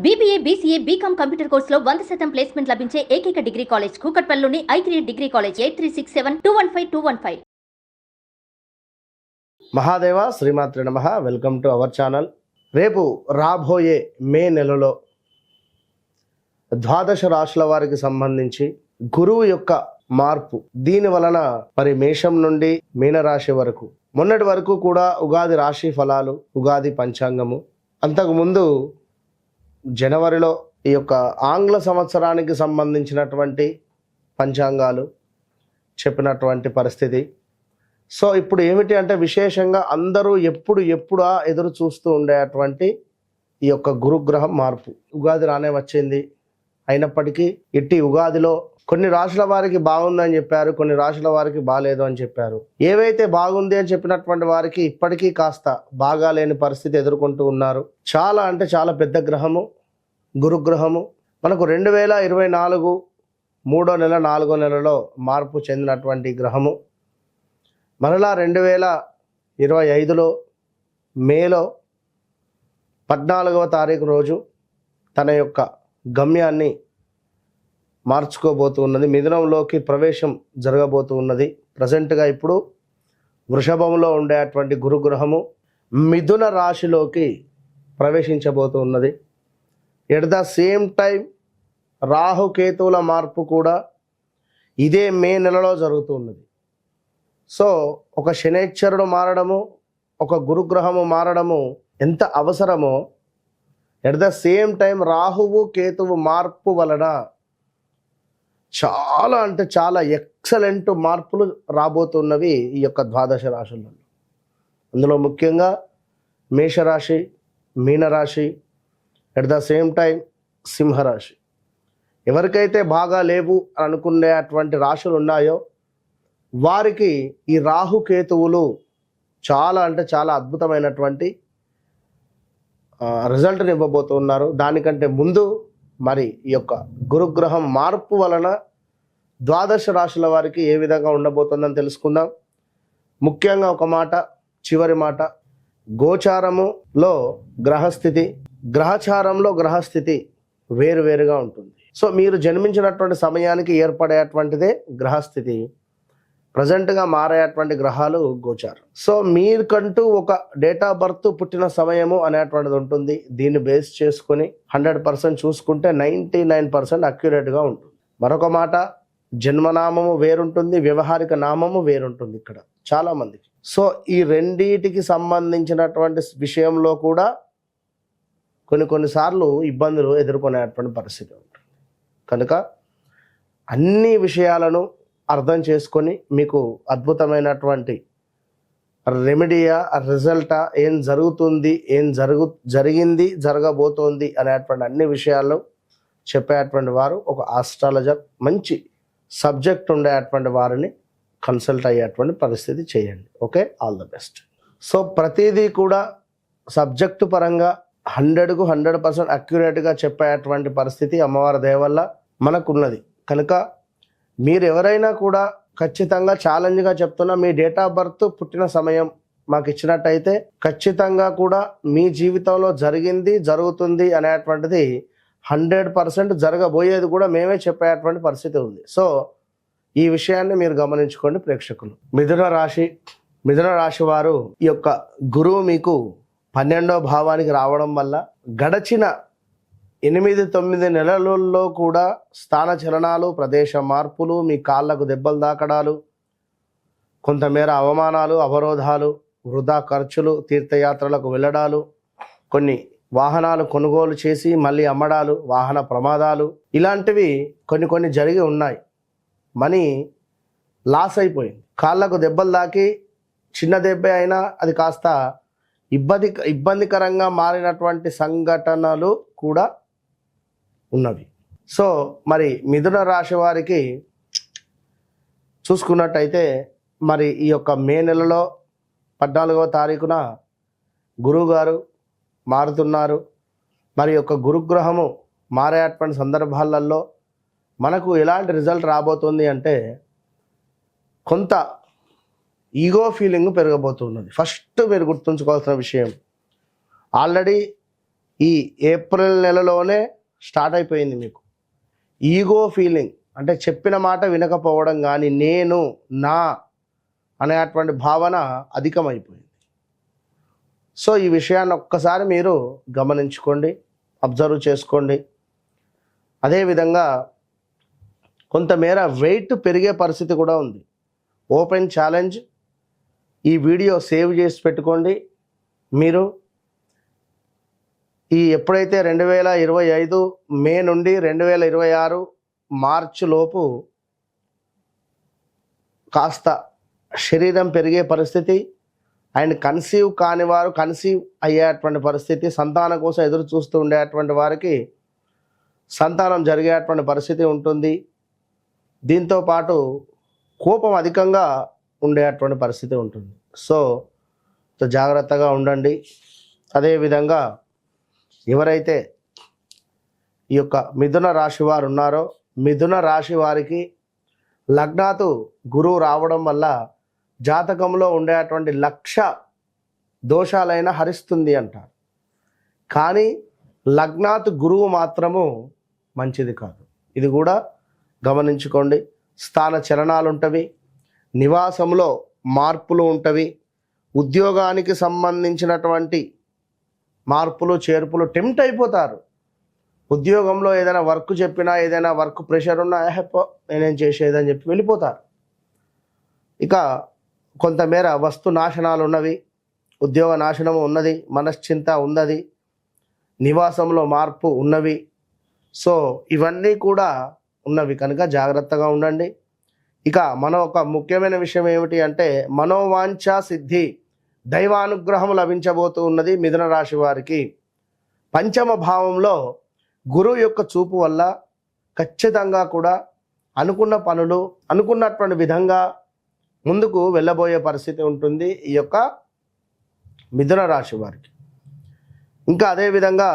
BBA, BCA, BCom computer కోర్సులో 100% placement లభించే ఏకైక డిగ్రీ కాలేజ్ కూకట్పల్లిలోని i3 డిగ్రీ కాలేజ్ 8367215215. మహాదేవ శ్రీమాత్రి నమః. Welcome to our channel. రేపు రాబోయే మే నెలలో ద్వాదశ రాశుల వారికి సంబంధించి గురువు యొక్క మార్పు, దీని వలన మరి మేషం నుండి మీనరాశి వరకు, మొన్నటి వరకు కూడా ఉగాది రాశి ఫలాలు, ఉగాది పంచాంగము, అంతకుముందు జనవరిలో ఈ యొక్క ఆంగ్ల సంవత్సరానికి సంబంధించినటువంటి పంచాంగాలు చెప్పినటువంటి పరిస్థితి. సో ఇప్పుడు ఏమిటి అంటే విశేషంగా అందరూ ఎప్పుడా ఎదురు చూస్తూ ఉండేటువంటి ఈ యొక్క గురుగ్రహం మార్పు. ఉగాది రానే వచ్చింది, అయినప్పటికీ ఇట్టి ఉగాదిలో కొన్ని రాశుల వారికి బాగుందని చెప్పారు, కొన్ని రాశుల వారికి బాగాలేదు అని చెప్పారు. ఏవైతే బాగుంది అని చెప్పినటువంటి వారికి ఇప్పటికీ కాస్త బాగాలేని పరిస్థితి ఎదుర్కొంటూ ఉన్నారు. చాలా అంటే చాలా పెద్ద గ్రహము గురుగ్రహము. మనకు 2024 3వ నెల 4వ నెలలో మార్పు చెందినటువంటి గ్రహము. మరలా 2025లో మేలో 14వ తారీఖు రోజు తన యొక్క గమ్యాన్ని మార్చుకోబోతున్నది, మిథునంలోకి ప్రవేశం జరగబోతూ ఉన్నది. ప్రజెంట్గా ఇప్పుడు వృషభంలో ఉండేటువంటి గురుగ్రహము మిథున రాశిలోకి ప్రవేశించబోతూ ఉన్నది. ఎట్ ద సేమ్ టైం రాహుకేతువుల మార్పు కూడా ఇదే మే నెలలో జరుగుతూ ఉన్నది. సో ఒక శనైశ్చరుడు మారడము, ఒక గురుగ్రహము మారడము ఎంత అవసరమో, ఎట్ ద సేమ్ టైం రాహువు కేతువు మార్పు వలన చాలా అంటే చాలా ఎక్సలెంట్ మార్పులు రాబోతున్నవి ఈ యొక్క ద్వాదశ రాశులలో. అందులో ముఖ్యంగా మేషరాశి, మీనరాశి, ఎట్ ద సేమ్ టైం సింహరాశి. ఎవరికైతే బాగా లేవు అని అనుకునేటువంటి రాశులు ఉన్నాయో వారికి ఈ రాహుకేతువులు చాలా అంటే చాలా అద్భుతమైనటువంటి రిజల్ట్ని ఇవ్వబోతున్నారు. దానికంటే ముందు మరి ఈ యొక్క గురుగ్రహం మార్పు వలన ద్వాదశ రాశుల వారికి ఏ విధంగా ఉండబోతుందని తెలుసుకుందాం. ముఖ్యంగా ఒక మాట, చివరి మాట, గోచారములో గ్రహస్థితి, గ్రహచారంలో గ్రహస్థితి వేరువేరుగా ఉంటుంది. సో మీరు జన్మించినటువంటి సమయానికి ఏర్పడేటువంటిదే గ్రహస్థితి. ప్రజెంట్గా మారేటువంటి గ్రహాలు గోచారం. సో మీకంటూ ఒక డేట్ ఆఫ్ బర్త్, పుట్టిన సమయము అనేటువంటిది ఉంటుంది. దీన్ని బేస్ చేసుకొని 100% చూసుకుంటే 99% అక్యురేట్గా ఉంటుంది. మరొక మాట, జన్మనామము వేరుంటుంది, వ్యవహారిక నామము వేరుంటుంది ఇక్కడ చాలామందికి. సో ఈ రెండిటికి సంబంధించినటువంటి విషయంలో కూడా కొన్నిసార్లు ఇబ్బందులు ఎదుర్కొనేటువంటి పరిస్థితి ఉంటుంది. కనుక అన్ని విషయాలను అర్థం చేసుకొని మీకు అద్భుతమైనటువంటి రెమెడీయా, రిజల్టా, ఏం జరుగుతుంది, ఏం జరిగింది, జరగబోతోంది అనేటువంటి అన్ని విషయాలు చెప్పేటువంటి వారు ఒక ఆస్ట్రాలజర్, మంచి సబ్జెక్ట్ ఉండేటువంటి వారిని కన్సల్ట్ అయ్యేటువంటి పరిస్థితి చేయండి. Okay, all the best. So ప్రతిదీ కూడా సబ్జెక్టు పరంగా 100కు 100% అక్యురేట్గా చెప్పేటువంటి పరిస్థితి అమ్మవారి దయ వల్ల మనకున్నది. కనుక మీరు ఎవరైనా కూడా ఖచ్చితంగా ఛాలెంజ్గా చెప్తున్నా, మీ డేట్ ఆఫ్ బర్త్, పుట్టిన సమయం మాకు ఇచ్చినట్టయితే ఖచ్చితంగా కూడా మీ జీవితంలో జరిగింది, జరుగుతుంది అనేటువంటిది 100% జరగబోయేది కూడా మేమే చెప్పేటువంటి పరిస్థితి ఉంది. సో ఈ విషయాన్ని మీరు గమనించుకోండి ప్రేక్షకులు. మిథున రాశి వారు ఈ యొక్క గురువు మీకు 12వ భావానికి రావడం వల్ల గడచిన 8-9 నెలలలో కూడా స్థాన చలనాలు, ప్రదేశ మార్పులు, మీ కాళ్ళకు దెబ్బలు తాకడాలు, కొంతమేర అవమానాలు, అవరోధాలు, వృధా ఖర్చులు, తీర్థయాత్రలకు వెళ్ళడాలు, కొన్ని వాహనాలు కొనుగోలు చేసి మళ్ళీ అమ్మడాలు, వాహన ప్రమాదాలు, ఇలాంటివి కొన్ని జరిగి ఉన్నాయి. మనీ లాస్ అయిపోయింది. కాళ్ళకు దెబ్బలు తాకి చిన్న దెబ్బ అయినా అది కాస్త ఇబ్బందికరంగా మారినటువంటి సంఘటనలు కూడా ఉన్నవి. సో మరి మిథున రాశి వారికి చూసుకున్నట్టయితే మరి ఈ యొక్క మే నెలలో 14వ తారీఖున గురువు గారు మారుతున్నారు. మరి యొక్క గురుగ్రహము మారేటువంటి సందర్భాలలో మనకు ఎలాంటి రిజల్ట్ రాబోతుంది అంటే కొంత ఈగో ఫీలింగ్ పెరగబోతున్నది. ఫస్ట్ మీరు గుర్తుంచుకోవాల్సిన విషయం, ఆల్రెడీ ఈ ఏప్రిల్ నెలలోనే స్టార్ట్ అయిపోయింది మీకు. ఈగో ఫీలింగ్ అంటే చెప్పిన మాట వినకపోవడం కానీ నేను నా అనేటువంటి భావన అధికమైపోయింది. సో ఈ విషయాన్ని ఒక్కసారి మీరు గమనించుకోండి, అబ్జర్వ్ చేసుకోండి. అదేవిధంగా కొంతమేర వెయిట్ పెరిగే పరిస్థితి కూడా ఉంది. ఓపెన్ ఛాలెంజ్, ఈ వీడియో సేవ్ చేసి పెట్టుకోండి. మీరు ఈ ఎప్పుడైతే 2025 మే నుండి 2026 మార్చి లోపు కాస్త శరీరం పెరిగే పరిస్థితి అండ్ కన్సీవ్ కాని వారు కన్సీవ్ అయ్యేటువంటి పరిస్థితి, సంతానం కోసం ఎదురు చూస్తూ ఉండేటువంటి వారికి సంతానం జరిగేటువంటి పరిస్థితి ఉంటుంది. దీంతో పాటు కోపం అధికంగా ఉండేటువంటి పరిస్థితి ఉంటుంది. సో జాగ్రత్తగా ఉండండి. అదేవిధంగా ఎవరైతే ఈ యొక్క మిథున రాశి వారు ఉన్నారో, మిథున రాశి వారికి లగ్నాతు గురువు రావడం వల్ల జాతకంలో ఉండేటువంటి 1,00,000 దోషాలైనా హరిస్తుంది అంటారు. కానీ లగ్నాతు గురువు మాత్రము మంచిది కాదు. ఇది కూడా గమనించుకోండి. స్థాన చలనాలు ఉంటవి, నివాసంలో మార్పులు ఉంటవి, ఉద్యోగానికి సంబంధించినటువంటి మార్పులు చేర్పులు టెంప్ట్ అయిపోతారు. ఉద్యోగంలో ఏదైనా వర్క్ చెప్పినా, ఏదైనా వర్క్ ప్రెషర్ ఉన్నా నేనేం చేసేదని చెప్పి వెళ్ళిపోతారు. ఇక కొంతమేర వస్తు నాశనాలు ఉన్నవి, ఉద్యోగ నాశనము ఉన్నది, మనశ్చింత ఉన్నది, నివాసంలో మార్పు ఉన్నవి. సో ఇవన్నీ కూడా ఉన్నవి కనుక జాగ్రత్తగా ఉండండి. ఇక మన ఒక ముఖ్యమైన విషయం ఏమిటి అంటే మనోవాంఛ సిద్ధి, దైవానుగ్రహం లభించబోతూ ఉన్నది మిథున రాశి వారికి. పంచమ భావంలో గురువు యొక్క చూపు వల్ల ఖచ్చితంగా కూడా అనుకున్న పనులు అనుకున్నటువంటి విధంగా ముందుకు వెళ్ళబోయే పరిస్థితి ఉంటుంది ఈ యొక్క మిథున రాశి వారికి. ఇంకా అదేవిధంగా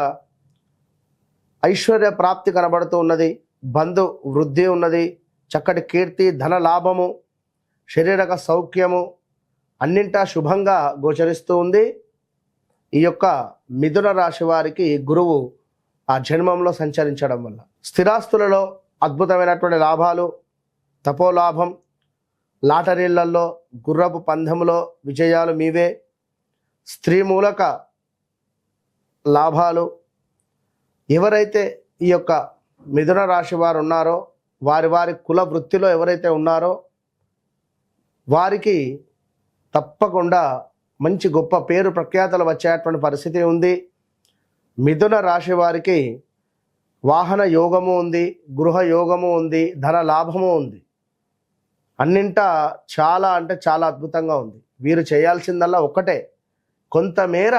ఐశ్వర్య ప్రాప్తి కనబడుతూ ఉన్నది, బంధు వృద్ధి ఉన్నది, చక్కటి కీర్తి, ధన లాభము, శరీరక సౌఖ్యము అన్నింటా శుభంగా గోచరిస్తూ ఉంది. ఈ యొక్క మిథున రాశి వారికి గురువు ఆ జన్మంలో సంచరించడం వల్ల స్థిరాస్తులలో అద్భుతమైనటువంటి లాభాలు, తపోలాభం, లాటరీలలో, గుర్రపు పందెంలో విజయాలు మీవే, స్త్రీ మూలక లాభాలు. ఎవరైతే ఈ యొక్క మిథున రాశి వారు ఉన్నారో, వారి వారి కుల వృత్తిలో ఎవరైతే ఉన్నారో వారికి తప్పకుండా మంచి గొప్ప పేరు ప్రఖ్యాతలు వచ్చేటువంటి పరిస్థితి ఉంది. మిథున రాశి వారికి వాహన యోగము ఉంది, గృహ యోగము ఉంది, ధన లాభము ఉంది. అన్నింటా చాలా అంటే చాలా అద్భుతంగా ఉంది. వీరు చేయాల్సిందల్లా ఒక్కటే, కొంతమేర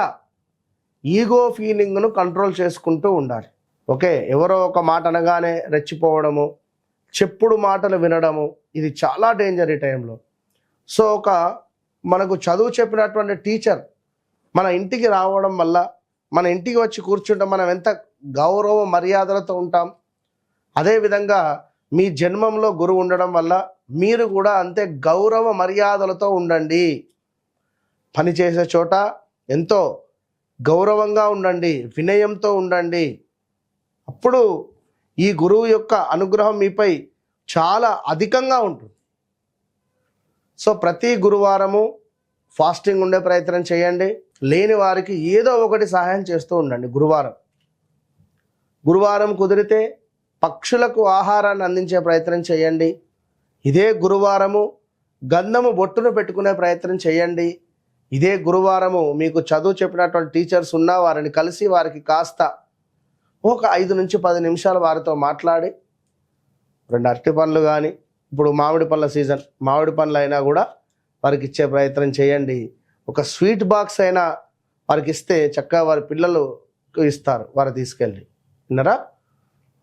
ఈగో ఫీలింగ్ను కంట్రోల్ చేసుకుంటూ ఉండాలి. ఓకే, ఎవరో ఒక మాట అనగానే రెచ్చిపోవడము, చెప్పుడు మాటలు వినడము, ఇది చాలా డేంజర్ ఈ టైంలో. సో మనకు చదువు చెప్పినటువంటి టీచర్ మన ఇంటికి రావడం వల్ల, మన ఇంటికి వచ్చి కూర్చుంటాం, మనం ఎంత గౌరవ మర్యాదలతో ఉంటాం. అదేవిధంగా మీ జన్మంలో గురువు ఉండడం వల్ల మీరు కూడా అంతే గౌరవ మర్యాదలతో ఉండండి. పనిచేసే చోట ఎంతో గౌరవంగా ఉండండి, వినయంతో ఉండండి. అప్పుడు ఈ గురువు యొక్క అనుగ్రహం మీపై చాలా అధికంగా ఉంటుంది. సో ప్రతి గురువారము ఫాస్టింగ్ ఉండే ప్రయత్నం చేయండి. లేని వారికి ఏదో ఒకటి సహాయం చేస్తూ ఉండండి. గురువారం కుదిరితే పక్షులకు ఆహారాన్ని అందించే ప్రయత్నం చేయండి. ఇదే గురువారము గంధము బొట్టును పెట్టుకునే ప్రయత్నం చేయండి. ఇదే గురువారము మీకు చదువు చెప్పినటువంటి టీచర్స్ ఉన్నా వారిని కలిసి వారికి కాస్త ఒక 5 నుంచి 10 నిమిషాలు వారితో మాట్లాడి 2 అరటి పండ్లు కానీ, ఇప్పుడు మామిడి పండ్ల సీజన్, మామిడి పండ్లు అయినా కూడా వారికి ఇచ్చే ప్రయత్నం చేయండి. ఒక స్వీట్ బాక్స్ అయినా వారికి ఇస్తే చక్కగా వారి పిల్లలు ఇస్తారు, వారు తీసుకెళ్ళి. విన్నారా?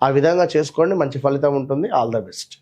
ఆ విధంగా చేసుకోండి, మంచి ఫలితం ఉంటుంది. All the best.